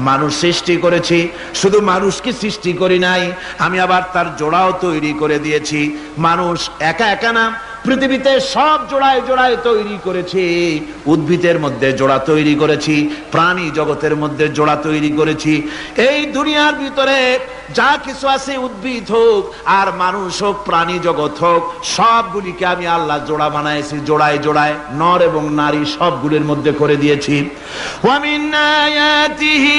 মানুষ সৃষ্টি করেছি, শুধু মানুষকে সৃষ্টি করি নাই, আমি আবার তার জোড়াও তৈরি করে দিয়েছি। মানুষ একা একা না, পৃথিবীতে সব জোড়ায় জোড়ায় তৈরি করেছি। উদ্ভিদের মধ্যে জোড়া তৈরি করেছি, প্রাণী জগতের মধ্যে জোড়া তৈরি করেছি। এই দুনিয়ার ভিতরে যা কিছু আছে, উদ্ভিদ হোক আর মানুষ হোক, প্রাণী জগৎ হোক, সবগুলিকে আমি আল্লাহ জোড়া বানাইছি। জোড়ায় জোড়ায় নর এবং নারী সবগুলির মধ্যে করে দিয়েছি। ওয়া মিন আয়াতিহি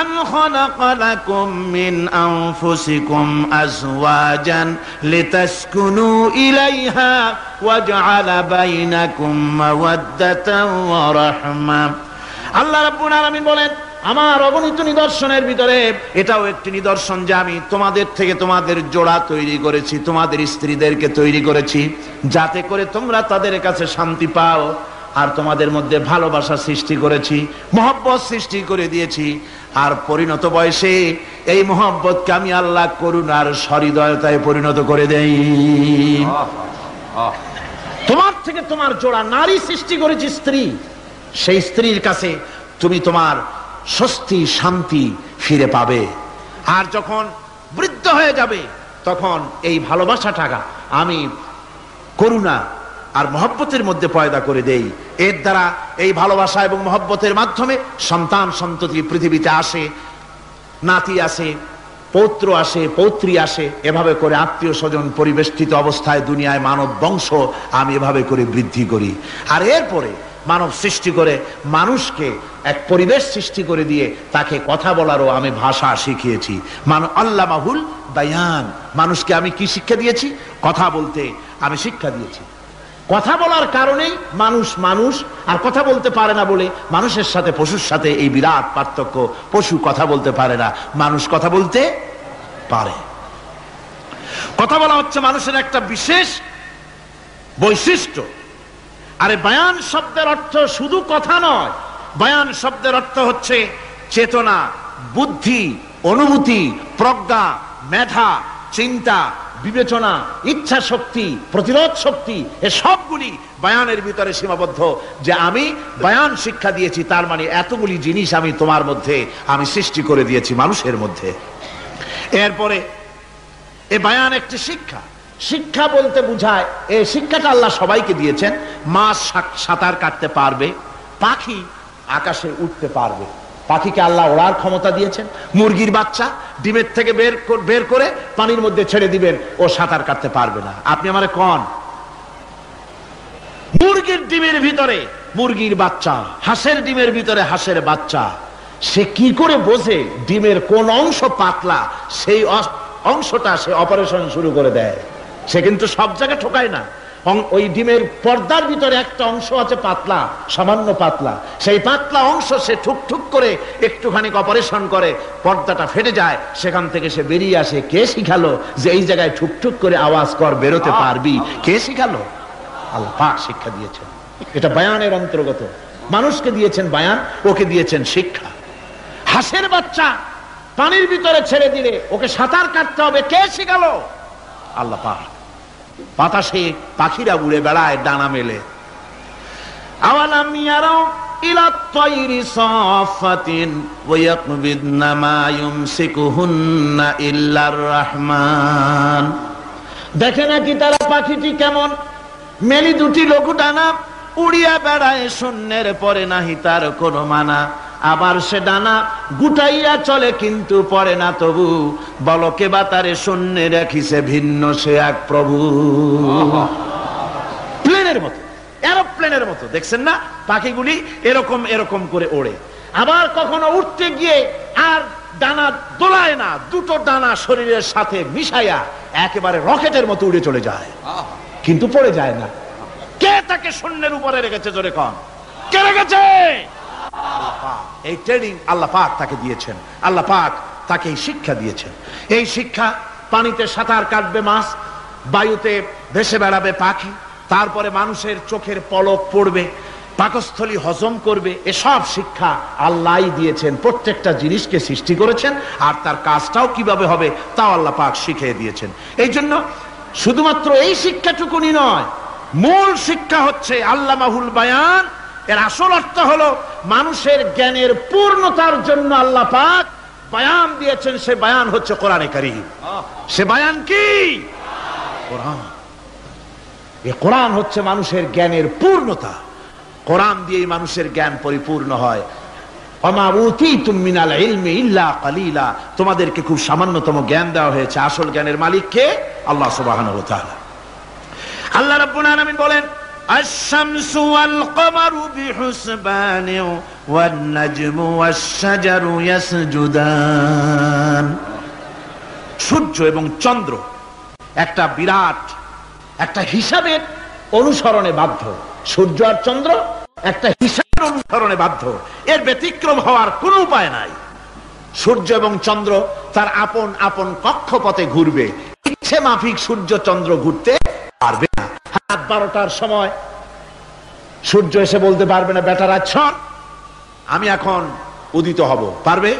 আন খালাকা লাকুম মিন আনফুসিকুম আজওয়াজান লিতাসকুনু ইলাইহা ওয়া জাআলা বাইনাকুম মাওয়াদ্দাতান ওয়া রাহমা। আল্লাহ রাব্বুল আলামিন বলেন, আমার অগণিত নিদর্শনের ভিতরে এটাও একটি নিদর্শন যে আমি তোমাদের থেকে তোমাদের জোড়া তৈরি করেছি, তোমাদের স্ত্রীদেরকে তৈরি করেছি, যাতে করে তোমরা তাদের কাছে শান্তি পাও। আর তোমাদের মধ্যে ভালোবাসা সৃষ্টি করেছি, মহব্বত সৃষ্টি করে দিয়েছি। আর পরিণত বয়সে এই মহব্বতকে আমি আল্লাহ করুণার সহৃদয়তায় পরিণত করে দেই। তোমার থেকে তোমার জোড়া নারী সৃষ্টি করেছি, স্ত্রী। সেই স্ত্রীর কাছে তুমি তোমার স্বস্তি শান্তি ফিরে পাবে। আর যখন বৃদ্ধ হয়ে যাবে, তখন এই ভালোবাসাটা আমি করুণা আর মহব্বতের মধ্যে পয়দা করে দেই। এর দ্বারা এই ভালোবাসা এবং মহব্বতের মাধ্যমে সন্তান সন্ততি পৃথিবীতে আসে, নাতি আসে, পৌত্র আসে, পৌত্রী আসে। এভাবে করে আত্মীয় স্বজন পরিবেষ্টিত অবস্থায় দুনিয়ায় মানব বংশ আমি এভাবে করে বৃদ্ধি করি। আর এরপরে মানব সৃষ্টি করে মানুষকে এক পরিবেশ সৃষ্টি করে দিয়ে তাকে কথা বলারও আমি ভাষা শিখিয়েছি। আল্লামাহুল বায়ান। মানুষকে আমি কি শিক্ষা দিয়েছি? কথা বলতে আমি শিক্ষা দিয়েছি। কথা বলার কারণেই মানুষ মানুষ, আর কথা বলতে পারে না বলে মানুষের সাথে পশুর সাথে এই বিরাট পার্থক্য। পশু কথা বলতে পারে না, মানুষ কথা বলতে পারে। কথা বলা হচ্ছে মানুষের একটা বিশেষ বৈশিষ্ট্য। আরে বায়ান শব্দের অর্থ শুধু কথা নয়, বায়ান শব্দের অর্থ হচ্ছে চেতনা, বুদ্ধি, অনুভূতি, প্রজ্ঞা, মেধা, চিন্তা, বিবেচনা, ইচ্ছা শক্তি, প্রতিরোধ শক্তি, এ সবগুলি বায়ানের ভিতরে সীমাবদ্ধ। যে আমি বায়ান শিক্ষা দিয়েছি, তার মানে এতগুলি জিনিস আমি তোমার মধ্যে আমি সৃষ্টি করে দিয়েছি মানুষের মধ্যে। এরপরে এ বায়ান একটি শিক্ষা। শিক্ষা বলতে বুঝায়, এই শিক্ষাটা আল্লাহ সবাইকে দিয়েছেন। মাছ সাঁতার কাটতে পারবে, পাখি আকাশে উঠতে পারবে। পাখিকে আল্লাহ ওড়ার ক্ষমতা দিয়েছেন। মুরগির বাচ্চা ডিমের থেকে বের করে পানির মধ্যে ছেড়ে দিবেন, ও সাঁতার কাটতে পারবে না। আপনি আমারে কোন মুরগির ডিমের ভিতরে মুরগির বাচ্চা, হাঁসের ডিমের ভিতরে হাঁসের বাচ্চা, সে কি করে বোঝে ডিমের কোন অংশ পাতলা, সেই অংশটা সে অপারেশন শুরু করে দেয়। সে কিন্তু সব জায়গায় ঠকায় না। ওই ডিমের পর্দার ভিতরে একটা অংশ আছে পাতলা, সামান্য পাতলা, সেই পাতলা অংশ সে ঠুক করে একটুখানি অপারেশন করে, পর্দাটা ফেটে যায়, সেখান থেকে সে বেরিয়ে আসে। কে শিখালো যে এই জায়গায় ঠুক করে আওয়াজ কর, বেরোতে পারবি? কে শিখালো? আল্লাহ পাক শিক্ষা দিয়েছেন। এটা বায়ানের অন্তর্গত। মানুষকে দিয়েছেন বায়ান, ওকে দিয়েছেন শিক্ষা। হাঁসের বাচ্চা পানির ভিতরে ছেড়ে দিলে ওকে সাঁতার কাটতে হবে, কে শিখালো? আল্লাহ পাক। বাতাসে পাখিরা উড়ে বেড়ায় ডানা মেলে। আওয়ালাম ইয়ারাউ ইলা তায়রি সাফাতিন ওয়া ইয়াকবিদনা মা ইউমসিকুহুন্না ইল্লার রহমান। দেখে নাকি তারা পাখিটি কেমন? মেলি দুটি লঘু ডানা, উড়িয়া বেড়ায় শূন্যের পরে নাহি তার কোনো মানা। আবার সে ডানা গুটাইয়া চলে কিন্তু পড়ে না তবু, বলকে বাতারে শূন্যে রাখিছে ভিন্ন সে এক প্রভু। প্লেনের মতো, এরোপ্লেনের মতো দেখছেন না পাখিগুলি এরকম এরকম করে ওড়ে। আবার কখনো উঠতে গিয়ে আর ডানা দোলায় না, দুটো ডানা শরীরের সাথে মিশাইয়া একেবারে রকেটের মতো উড়ে চলে যায়, কিন্তু পড়ে যায় না। কে তাকে শূন্যের উপরে রেখেছে? জোরে কন, কে রেখেছে? এই ট্রেনিং আল্লাহ পাক তাকে দিয়েছেন। আল্লাহ পাক তাকে এই শিক্ষা দিয়েছেন। এই শিক্ষা, পানিতে সাঁতার কাটবে মাছ, বায়ুতে ভেসে বেড়াবে পাখি, তারপরে মানুষের চোখের পলক পড়বে, পাকস্থলী হজম করবে, এসব শিক্ষা আল্লাহই দিয়েছেন। প্রত্যেকটা জিনিসকে সৃষ্টি করেছেন, আর তার কাজটাও কিভাবে হবে তাও আল্লাহ পাক শিখিয়ে দিয়েছেন। এই জন্য শুধুমাত্র এই শিক্ষাটুকুনি নয়, মূল শিক্ষা হচ্ছে আল্লামাহুল বায়ান। এর আসল অর্থ হলো মানুষের জ্ঞানের পূর্ণতার জন্য আল্লাহ পাক বায়ান দিয়েছেন। সে বায়ান হচ্ছে কোরআনে কারীম। সে বায়ান কি? কোরআন। এই কোরআন হচ্ছে মানুষের জ্ঞানের পূর্ণতা। কোরআন দিয়েই মানুষের জ্ঞান পরিপূর্ণ হয়। ওমা উতীতুম মিনাল ইলমি ইল্লা কালিলা। তোমাদেরকে খুব সামান্যতম জ্ঞান দেওয়া হয়েছে। আসল জ্ঞানের মালিক কে? আল্লাহ সুবহানাহু ওয়া তাআলা। আল্লাহ রাব্বুল আলামিন বলেন, আশ-শামসু ওয়াল কমারু বিহুসবান ওয়ান নাজমু ওয়াশ-শাজারু ইয়াসজুদান। সূর্য এবং চন্দ্র একটা বিরাট একটা হিসাবের অনুসরণে বাধ্য। সূর্য আর চন্দ্র একটা হিসাবের অনুসরণে বাধ্য, এর ব্যতিক্রম হওয়ার কোনো উপায় নাই। সূর্য এবং চন্দ্র তার আপন আপন কক্ষপথে ঘুরবে, ইচ্ছে মাফিক সূর্য চন্দ্র ঘুরতে পারবে না। রাত 12টার সময় সূর্য এসে বলতে পারবে না, বেটা রাত ছন, আমি এখন উদিত হব। পারবে?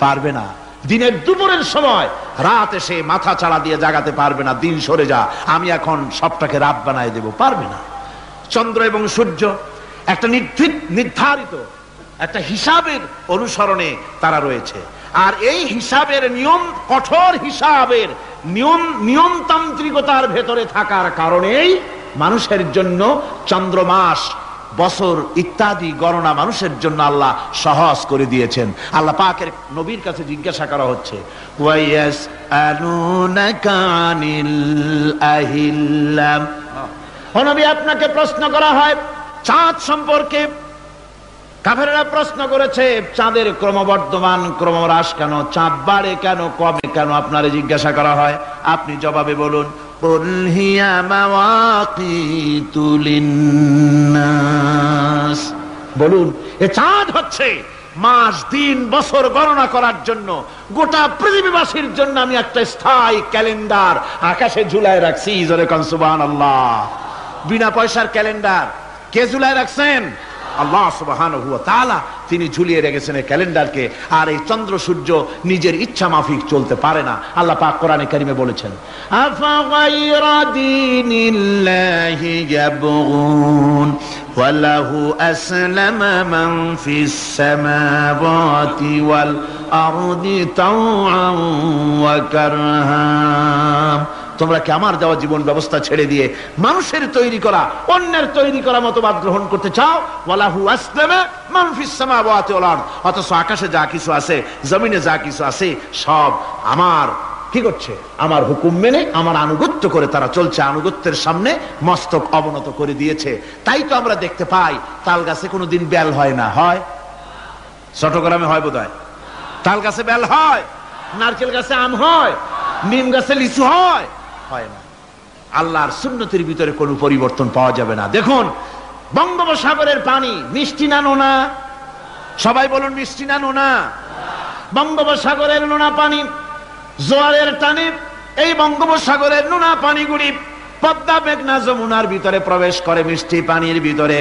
পারবে না। দিনের দুপুরের সময় রাত এসে মাথা চাড়া দিয়ে জাগাতে পারবে না, দিন সরে যা, আমি এখন সবটাকে রাত বানায় দেব, পারবে না। চন্দ্র এবং সূর্য একটা নির্ধারিত একটা হিসাবের অনুসরণে তারা রয়েছে, আর এই হিসাবের নিয়ম, কঠোর হিসাবের নিয়মতান্ত্রিকতার ভেতরে থাকার কারণেই মানুষের জন্য চন্দ্র, মাস, বছর ইত্যাদি গণনা মানুষের জন্য আল্লাহ সহজ করে দিয়েছেন। আল্লাহ পাকের নবীর কাছে জিজ্ঞাসা করা হচ্ছে, ওয়ায়াসআলুনাকা আনিল আহিল্লাম। ও নবী, আপনাকে প্রশ্ন করা হয় চাঁদ সম্পর্কে। কাফেররা প্রশ্ন করেছে, চাঁদের ক্রমবর্ধমান ক্রমহ্রাস কেন? চাঁদ বাড়ে কেন, কমে কেন? আপনারে জিজ্ঞাসা করা হয়, আপনি জবাবে বলুন, কুল হিয়া মাওয়াকিতু লিন্নাস। বলুন, এ চাঁদ হচ্ছে মাস, দিন, বছর গণনা করার জন্য, গোটা পৃথিবীবাসীর জন্য আমি একটা স্থায়ী ক্যালেন্ডার আকাশে ঝুলায় রাখছি। জোরে কোন সুবহানাল্লাহ। বিনা পয়সার ক্যালেন্ডার কে ঝুলায় রাখছেন? আল্লাহ সুবহানাহু ওয়া তাআলা। তিনি ঝুলিয়ে রেখেছেন এই ক্যালেন্ডারকে। আর এই চন্দ্র সূর্য নিজের ইচ্ছা মাফিক চলতে পারে না। আল্লাহ পাক কোরআনে কারিমে বলেছেন, আফা গায়রা দীনিল্লাহি ইয়াবগুন ওয়া লাহু আসলামা মান ফিস সামাওয়াতি ওয়াল আরদি তাওআন ওয়া কারহা তোমরা কি আমার দেওয়া জীবন ব্যবস্থা ছেড়ে দিয়ে মানুষের তৈরি করা, অন্যের তৈরি করা মতবাদ গ্রহণ করতে চাও? ওয়ালাহু আসলামা মান ফিস সামাওয়াতি ওয়াল আরদ, অথচ আকাশে যা কিছু আছে, জমিনে যা কিছু আছে, সব আমার কি করছে? আমার হুকুম মেনে, আমার আনুগত্য করে তারা চলছে। আনুগত্যের সামনে মস্তক অবনত করে দিয়েছে। তাই তো আমরা দেখতে পাই তাল গাছে কোনোদিন বেল হয় না। হয়? চট্টগ্রামে হয় বোধহয়। তাল গাছে বেল হয়, নারকেল গাছে আম হয়, নিম গাছে লিচু হয়? হয় না। আল্লাহর সুন্নতের ভিতরে কোনো পরিবর্তন পাওয়া যাবে না। দেখুন, বঙ্গোপসাগরের পানি মিষ্টি না নোনা? সবাই বলুন, মিষ্টি না নোনা? বঙ্গোপসাগরের নোনা পানি জোয়ারের টানে এই বঙ্গোপসাগরের নোনা পানিগুলি পদ্মা মেঘনা যমুনার ভিতরে প্রবেশ করে মিষ্টি পানির ভিতরে।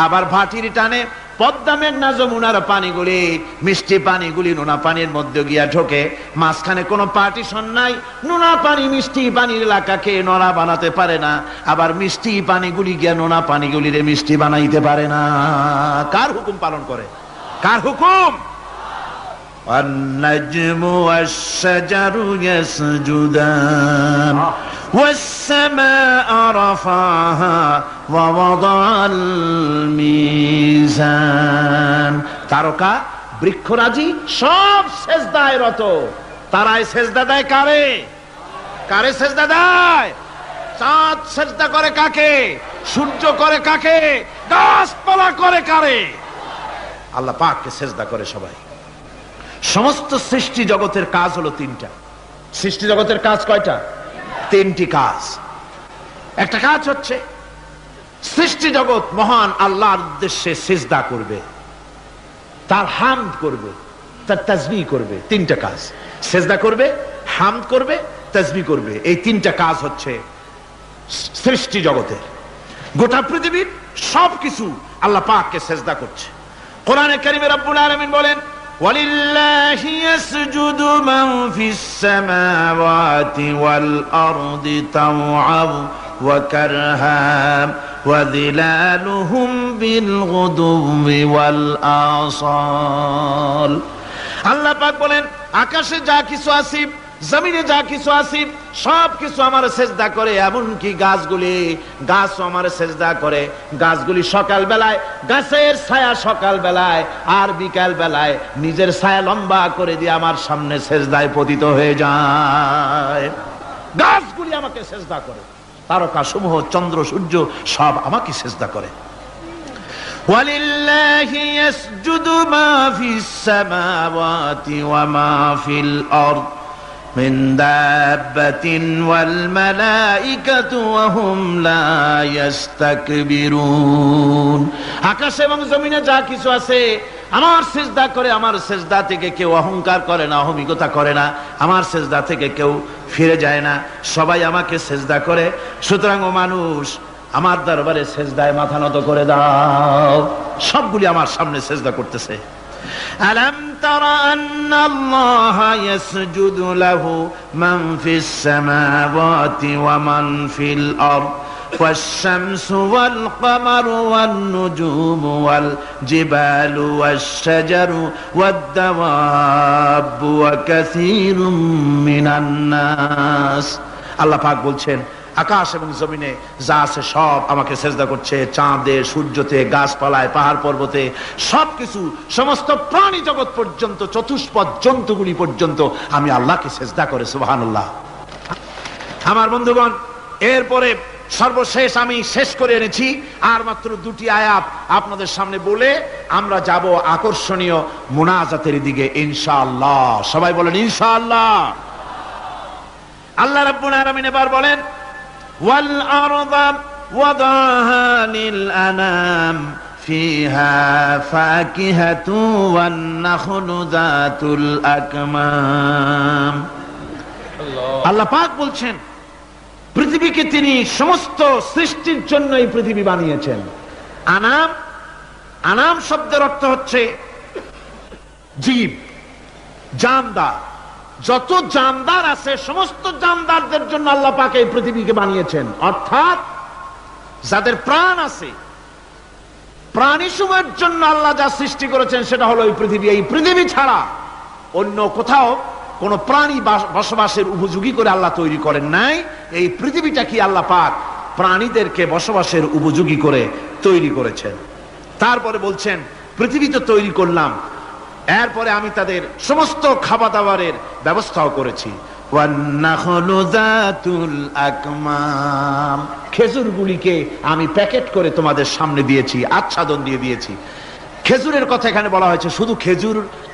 আবার ভাটির টানে পদ্মা মেঘনা যমুনার পানিগুলি, মিষ্টি পানিগুলি নোনা পানির মধ্যে গিয়া ঢোকে। মাঝখানে কোনো পার্টিশন নাই। নোনা পানি মিষ্টি পানির এলাকাকে নোনা বানাতে পারে না, আবার মিষ্টি পানিগুলি গিয়া নোনা পানিগুলিরে মিষ্টি বানাইতে পারে না। কার হুকুম পালন করে? কার হুকুম? والنجم والشجر يسجدان والسماء رفعها ووضع الميزان। তারকা বৃক্ষরাজি সব সেজদায় রত। তারাই সেজদা দেয় কারে? কারে সেজদা দেয়? চাঁদ সেজদা করে কাকে? সূর্য করে কাকে? গাছপালা করে কারে? আল্লাহ পাককে সেজদা করে সবাই। সমস্ত সৃষ্টি জগতের কাজ হলো তিনটা। সৃষ্টি জগতের কাজ কয়টা? তিনটি কাজ। একটা কাজ হচ্ছে সৃষ্টি জগৎ মহান আল্লাহর উদ্দেশ্যে সিজদা করবে, তার হামদ করবে, তার তাসবিহ করবে। তিনটা কাজ, সিজদা করবে, হামদ করবে, তাসবিহ করবে। এই তিনটা কাজ হচ্ছে সৃষ্টি জগতের। গোটা পৃথিবীর সবকিছু আল্লাহ পাককে সিজদা করছে। কোরআনে কারীমে রব্বুল আলামিন বলেন, وَلِلَّهِ يَسْجُدُ مَن فِي السَّمَاوَاتِ وَالْأَرْضِ طَوْعًا وَكَرْهًا وَظِلَالُهُم بِالْغُدُوِّ وَالْآصَالِ। আল্লাহ পাক বলেন, আকাশে যা কিছু আছে, জমিনে যা কিছু আছে, সব কিছু আমার সেজদা করে। এমনকি গাছগুলি, গাছও আমার সেজদা করে। গাছগুলি সকাল বেলায় গাছের ছায়া সকাল বেলায়, আর বিকাল বেলায় নিজের ছায়া লম্বা করে দিয়ে আমার সামনে সেজদায় পতিত হয়ে যায়। গাছগুলি আমাকে সেজদা করে। তারকা সমূহ, চন্দ্র সূর্য সব আমাকে সেজদা করে। ওয়ালিল্লাহি ইয়াসজুদু মা ফিস সামাওয়াতি ওয়া মা ফিল আরদ মিন দাব্বাতিন ওয়াল মালাইকাতু ওয়া হুম লা ইস্তাকবিরুন। আকাশ এবং জমিনে যা কিছু আছে আমার সিজদা করে। আমার সিজদা থেকে কেউ অহংকার করে না, অহমিকতা করে না। আমার সিজদা থেকে কেউ ফিরে যায় না, সবাই আমাকে সিজদা করে। সুতরাং ও মানুষ, আমার দরবারে সিজদায় মাথা নত করে দাও। সবগুলি আমার সামনে সিজদা করতেছে। আলাম তারা আন্নাল্লাহা ইয়াসজুদু লাহু মান ফিস সামাওয়াতি ওয়া মান ফিল আরদ والشمس والقمر والنجوم والجبال والشجر والدواب وكثير من الناس। আল্লাহ পাক বলছেন, আকাশ এবং জমিনে যা আছে সব আমাকে সেজদা করছে। চাঁদে, সূর্যতে, গাছপালায়, পাহাড় পর্বতে সবকিছু, সমস্ত প্রাণী জগৎ পর্যন্ত, চতুষ্পদ জন্তুগুলি পর্যন্ত আমি আল্লাহকে সেজদা করে। সুবহানাল্লাহ। আমার বন্ধুগণ, এরপরে সর্বশেষ আমি শেষ করে এনেছি আর মাত্র দুটি আয়াত আপনাদের সামনে বলে আমরা যাব আকর্ষণীয় মুনাজাতের দিকে ইনশাআল্লাহ। সবাই বলেন ইনশাআল্লাহ। আল্লাহ রাব্বুল আলামিন এবার বলেন, ওয়াল আরদা ওয়াদাহা লিল আনাম ফিহা ফাকিহাতু ওয়ান নাখলু যাতুল আকমাম। আল্লাহ পাক বলছেন, পৃথিবীকে তিনি সমস্ত সৃষ্টির জন্য এই পৃথিবী বানিয়েছেন। আনাম, আনাম শব্দের অর্থ হচ্ছে জীব, জানদার। যত জানদার আছে সমস্ত জানদারদের জন্য আল্লাহ পাক এই পৃথিবীকে বানিয়েছেন। অর্থাৎ যাদের প্রাণ আছে, প্রাণী সমূহের জন্য আল্লাহ যা সৃষ্টি করেছেন সেটা হলো এই পৃথিবী। এই পৃথিবী ছাড়া অন্য কোথাও কোন প্রাণী বসবাসের উপযোগী করে আল্লাহ তৈরি করেন নাই। এই পৃথিবীটা কি আল্লাহ পাক প্রাণীদেরকে বসবাসের উপযোগী করে তৈরি করেছেন। তারপরে বলছেন পৃথিবী তো তৈরি করলাম, এরপরে আমি তাদের সমস্ত খাবার দাবারের ব্যবস্থাও করেছি। খেজুরগুলিকে আমি প্যাকেট করে তোমাদের সামনে দিয়েছি, আচ্ছাদন দিয়ে দিয়েছি। খেজুরের কথা এখানে বলা হয়েছে, শুধু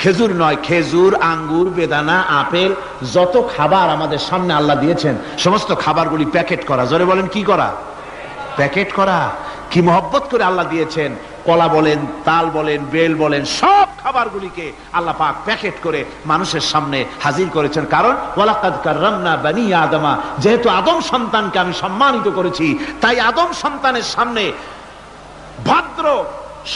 খেজুর নয়, খেজুর, আঙ্গুর, বেদানা, আপেল, যত খাবার আমাদের সামনে আল্লাহ দিয়েছেন সমস্ত খাবারগুলি প্যাকেট করা। জোরে বলেন কি করা? প্যাকেট করা। কি মহব্বত করে আল্লাহ দিয়েছেন। কলা বলেন, তাল বলেন, বেল বলেন, সব খাবারগুলিকে আল্লাহ পাক প্যাকেট করে মানুষের সামনে হাজির করেছেন। কারণ ওয়ালাকাদ কাররামনা বানি আদমা, যেহেতু আদম সন্তানকে আমি সম্মানিত করেছি, তাই আদম সন্তানের সামনে, ভদ্র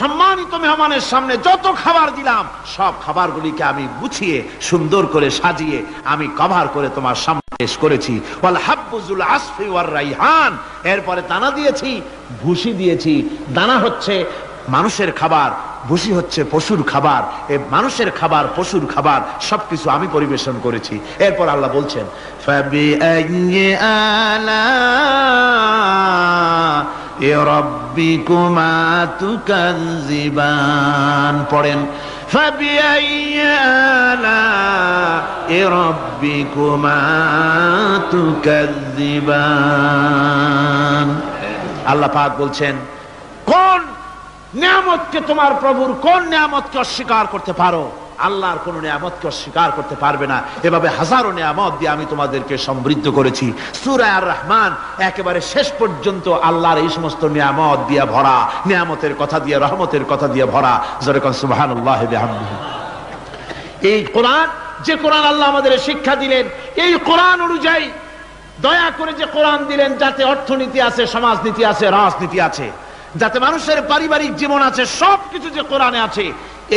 সম্মানিত মেহমানের সামনে যত খাবার দিলাম সব খাবারগুলিকে আমি গুছিয়ে সুন্দর করে সাজিয়ে আমি কভার করে তোমার সামনে পেশ করেছি। ওয়াল হাব্বুজুল আসফি ওয়ার রাইহান, এরপরে দানা দিয়েছি, ভুসি দিয়েছি। দানা হচ্ছে মানুষের খাবার, ভুসি হচ্ছে পশুর খাবার। এই মানুষের খাবার, পশুর খাবার সবকিছু আমি পরিবেশন করেছি। এরপর আল্লাহ বলছেন ফাবিআইয়ি আলা'i রাব্বিকুমা তুকাযযিবান। পড়েন ফাবিআইয়ি আলা'i রাব্বিকুমা তুকাযযিবান। আল্লাহ পাক বলছেন কোন নিয়ামতকে, তোমার প্রভুর কোন নিয়ামতকে অস্বীকার করতে পারো? আল্লাহর কোন নিয়ামতকে অস্বীকার করতে পারবে না। এভাবে হাজারো নিয়ামত দিয়ে আমি তোমাদেরকে সমৃদ্ধ করেছি। সূরা আর রহমান একেবারে শেষ পর্যন্ত আল্লাহর এই সমস্ত নিয়ামত দিয়ে ভরা, নিয়ামতের কথা দিয়ে, রহমতের কথা দিয়ে ভরা। জোরে কোন সুবহানাল্লাহি বিহামদিহি। এই কোরআন, যে কোরআন আল্লাহ আমাদের শিক্ষা দিলেন, এই কোরআন অনুযায়ী দয়া করে যে কোরআন দিলেন, যাতে অর্থনীতি আছে, সমাজনীতি আছে, রাজনীতি আছে, যাতে মানুষের পারিবারিক জীবন আছে, সবকিছু যে কোরআনে আছে।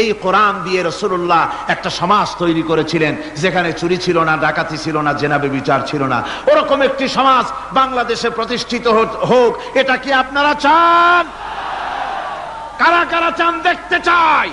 এই কোরআন দিয়ে রাসূলুল্লাহ একটা সমাজ তৈরি করেছিলেন যেখানে চুরি ছিল না, ডাকাতি ছিল না, জেনাবে বিচার ছিল না। ওরকম একটি সমাজ বাংলাদেশে প্রতিষ্ঠিত হোক, এটা কি আপনারা চান? কারা কারা চান? দেখতে চাই।